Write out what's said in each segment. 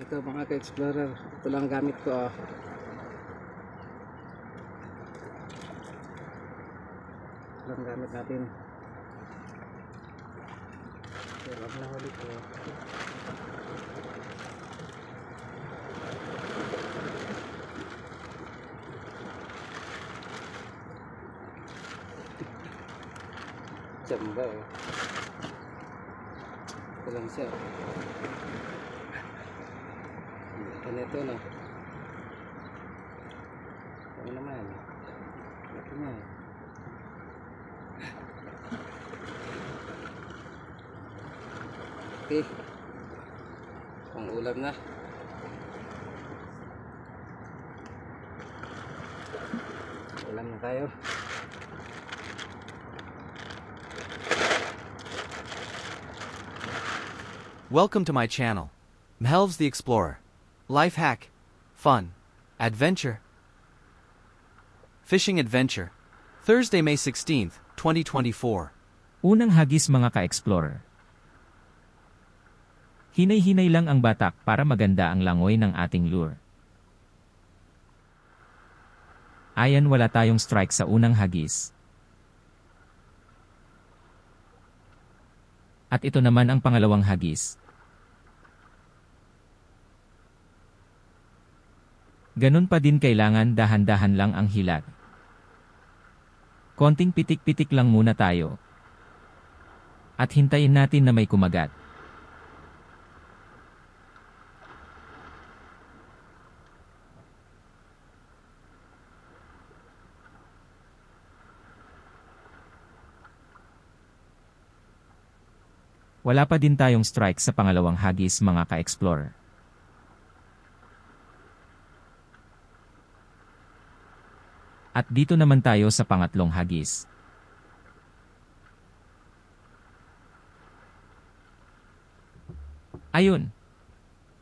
Ito mga ka-explorer, ito lang gamit ko Ito lang gamit natin. Ito lang nahuli ko. Samba ito lang siya. Ito no. Ano naman? Ito na. Okay. Pang ulam na. Ulam na tayo. Welcome to my channel, Mhelves the Explorer. Life hack, fun, adventure, fishing adventure. Thursday, May 16th, 2024. Unang hagis mga ka-explorer. Hinay-hinay lang ang batak para maganda ang langoy ng ating lure. Ayan, wala tayong strike sa unang hagis. At ito naman ang pangalawang hagis. Ganun pa din, kailangan dahan-dahan lang ang hilat. Konting pitik-pitik lang muna tayo. At hintayin natin na may kumagat. Wala pa din tayong strike sa pangalawang hagis mga ka-explorer. At dito naman tayo sa pangatlong hagis. Ayun!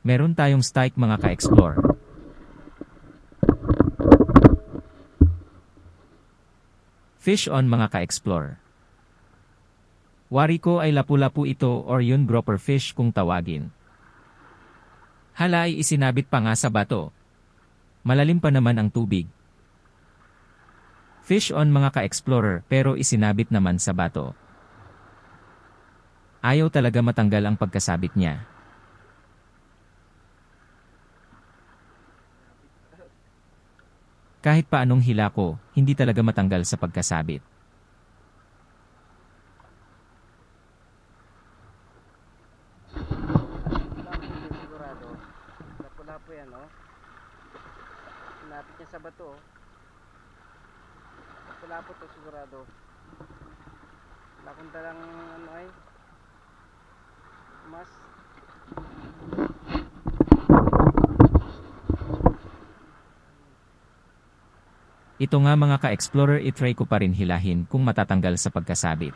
Meron tayong strike mga ka-explorer. Fish on mga ka-explorer. Wari ko ay lapu-lapu ito or yun grouper fish kung tawagin. Hala, ay isinabit pa nga sa bato. Malalim pa naman ang tubig. Fish on mga ka-explorer pero isinabit naman sa bato. Ayaw talaga matanggal ang pagkasabit niya. Kahit pa anong hila ko, hindi talaga matanggal sa pagkasabit. Sigurado. Lapu-lapu yan, no? Sinapit niya sa bato. Lapu-lapu to sigurado. Lapunta lang ano ay mas. Ito nga mga ka-explorer, itry ko pa rin hilahin kung matatanggal sa pagkasabit.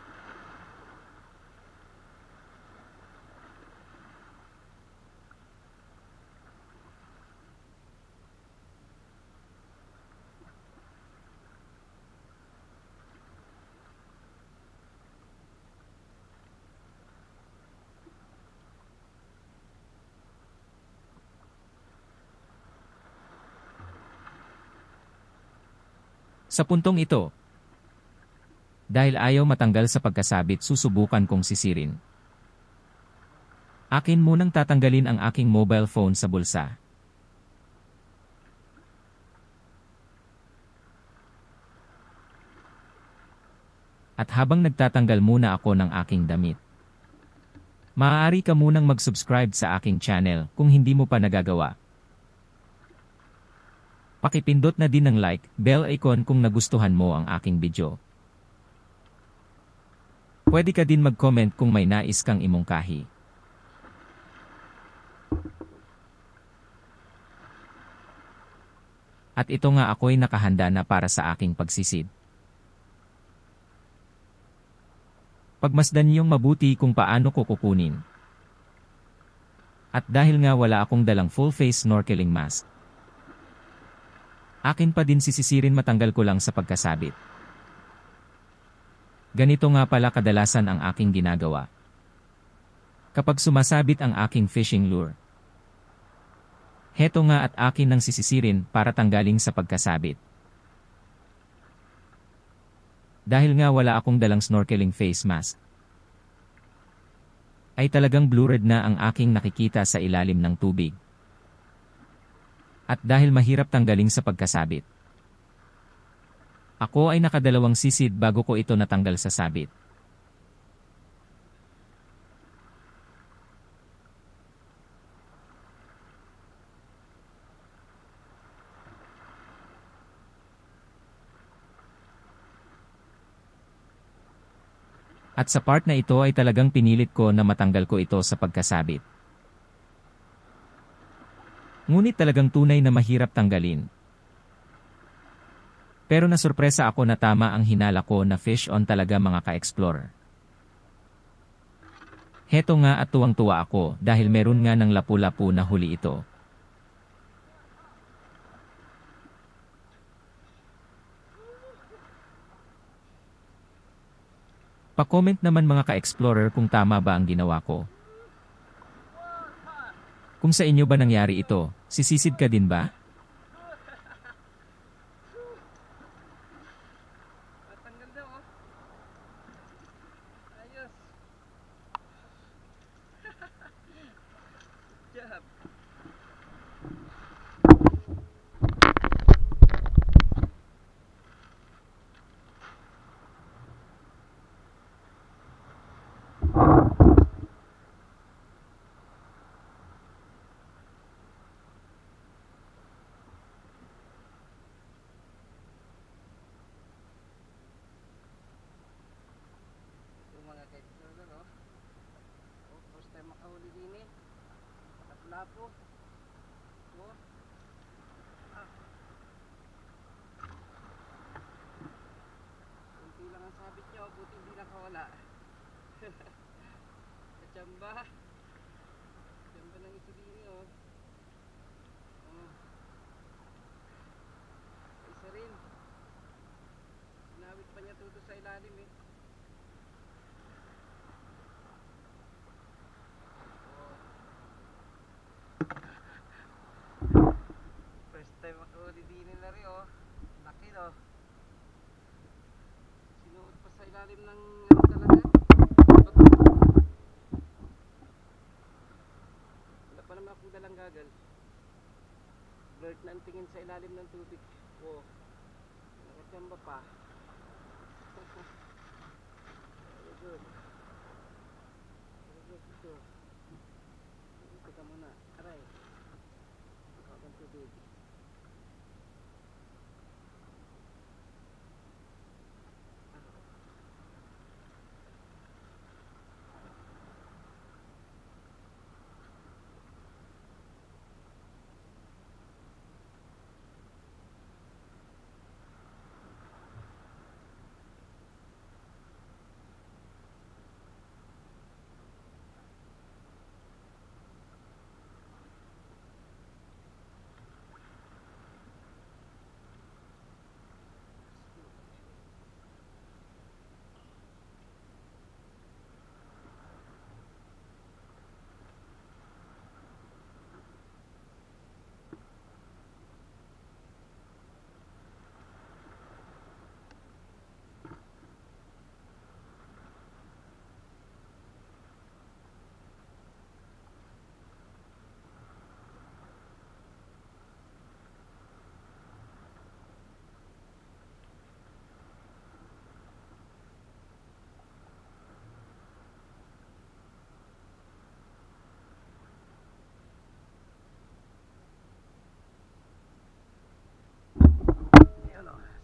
Sa puntong ito, dahil ayaw matanggal sa pagkasabit, susubukan kong sisirin. Akin munang tatanggalin ang aking mobile phone sa bulsa. At habang nagtatanggal muna ako ng aking damit, maaari ka munang mag-subscribe sa aking channel kung hindi mo pa nagagawa. Pakipindot na din ng like, bell icon kung nagustuhan mo ang aking video. Pwede ka din mag-comment kung may nais kang imungkahi. At ito nga, ako'y nakahanda na para sa aking pagsisid. Pagmasdan niyong mabuti kung paano ko kukunin. At dahil nga wala akong dalang full face snorkeling mask, akin pa din sisisirin, matanggal ko lang sa pagkasabit. Ganito nga pala kadalasan ang aking ginagawa. Kapag sumasabit ang aking fishing lure, Heto nga at akin nang sisisirin para tanggalin sa pagkasabit. Dahil nga wala akong dalang snorkeling face mask, ay talagang blurred na ang aking nakikita sa ilalim ng tubig. At dahil mahirap tanggalin sa pagkasabit, ako ay nakadalawang sisid bago ko ito natanggal sa sabit. At sa part na ito ay talagang pinilit ko na matanggal ko ito sa pagkasabit. Ngunit talagang tunay na mahirap tanggalin. Pero nasurpresa ako na tama ang hinala ko na fish on talaga mga ka-explorer. Heto nga at tuwang-tuwa ako dahil meron nga ng lapu-lapu na huli ito. Pa-comment naman mga ka-explorer kung tama ba ang ginawa ko. Kung sa inyo ba nangyari ito, sisisid ka din ba? Natanggal daw oh. Ayos. Good job. Mga ka-explorer oh. Oh, first time makahuli din eh. Lapu-lapu. Oh. Ah. Kunti lang ang sabit nyo, buti hindi nakawala. Kachamba. Kachamba ng ito din oh. Oh. Isa rin. Sinawit pa niya tuto sa ilalim eh. First time makahuli din nila rin oh. Laki no. Sinuot pa sa ilalim ng ano talaga. Bato. Wala pa naman akong dalang gagal. Blurred na ang tingin sa ilalim ng tubig. Oh. Nakachamba pa. Very good. Very good dito. Dito ka muna. Aray. Ang tubig.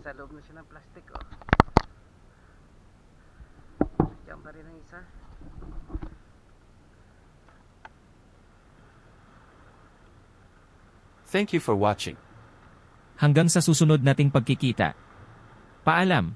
Sa loob na siya ng plastic oh. Diyan pa rin ang isa. Thank you for watching. Hanggang sa susunod nating pagkikita. Paalam!